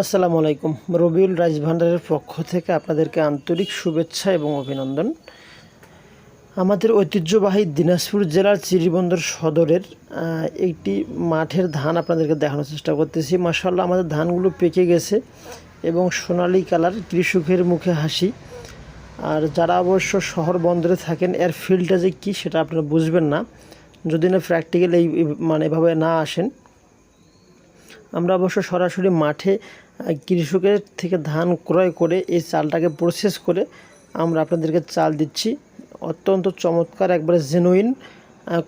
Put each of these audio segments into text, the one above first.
আসসালামু আলাইকুম। রবিউল রাইস ভান্ডারের পক্ষ থেকে আপনাদেরকে আন্তরিক শুভেচ্ছা এবং অভিনন্দন। আমাদের ঐতিহ্যবাহী দিনাজপুর জেলার চিরিবন্দর সদরের একটি মাঠের ধান আপনাদেরকে দেখানোর চেষ্টা করতেছি। মাশাআল্লাহ, আমাদের ধানগুলো পেকে গেছে এবং সোনালী কালার, কৃষকের মুখে হাসি। আর যারা অবশ্য শহর বন্দরে থাকেন, এর ফিল্ডটা যে কী সেটা আপনারা বুঝবেন না যদি না প্র্যাকটিক্যাল এভাবে না আসেন। আমরা অবশ্য সরাসরি মাঠে কৃষকের থেকে ধান ক্রয় করে এই চালটাকে প্রসেস করে আমরা আপনাদেরকে চাল দিচ্ছি। অত্যন্ত চমৎকার, একবারে জেনুইন,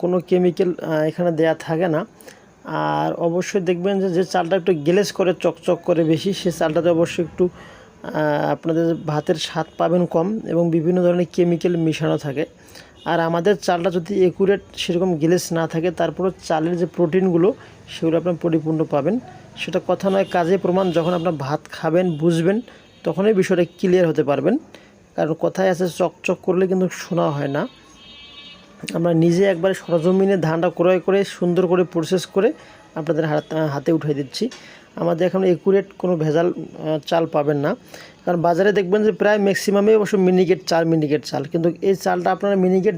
কোনো কেমিক্যাল এখানে দেয়া থাকে না। আর অবশ্যই দেখবেন যে চালটা একটু গ্লেজ করে, চকচক করে বেশি, সে চালটাতে অবশ্যই একটু আপনাদের ভাতের স্বাদ পাবেন কম এবং বিভিন্ন ধরনের কেমিক্যাল মিশানো থাকে। আর আমাদের চালটা যদি একুরেট সেরকম গ্লেজ না থাকে, তারপরও চালের যে প্রোটিনগুলো সেগুলো আপনার পরিপূর্ণ পাবেন। সেটা কথা নয়, কাজে প্রমাণ। যখন আপনার ভাত খাবেন, বুঝবেন, তখনই বিষয়টা ক্লিয়ার হতে পারবেন। কারণ কথায় আছে, চকচক করলে কিন্তু শোনা হয় না। আমরা নিজে একবারে সরজমিনে ধানটা ক্রয় করে সুন্দর করে প্রসেস করে আপনাদের হাতে উঠিয়ে দিচ্ছি। আমাদের এখন একুরেট কোনো ভেজাল চাল পাবেন না। কারণ বাজারে দেখবেন যে প্রায় ম্যাক্সিমামে অবশ্য মিনিকেট চাল, কিন্তু এই চালটা আপনারা মিনিকেট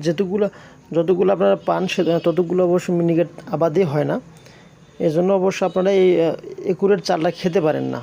যতগুলো আপনারা পান ততগুলো অবশ্য মিনিকেট আবাদই হয় না। এজন্য অবশ্য আপনারা এই একুরেট চালটা খেতে পারেন না।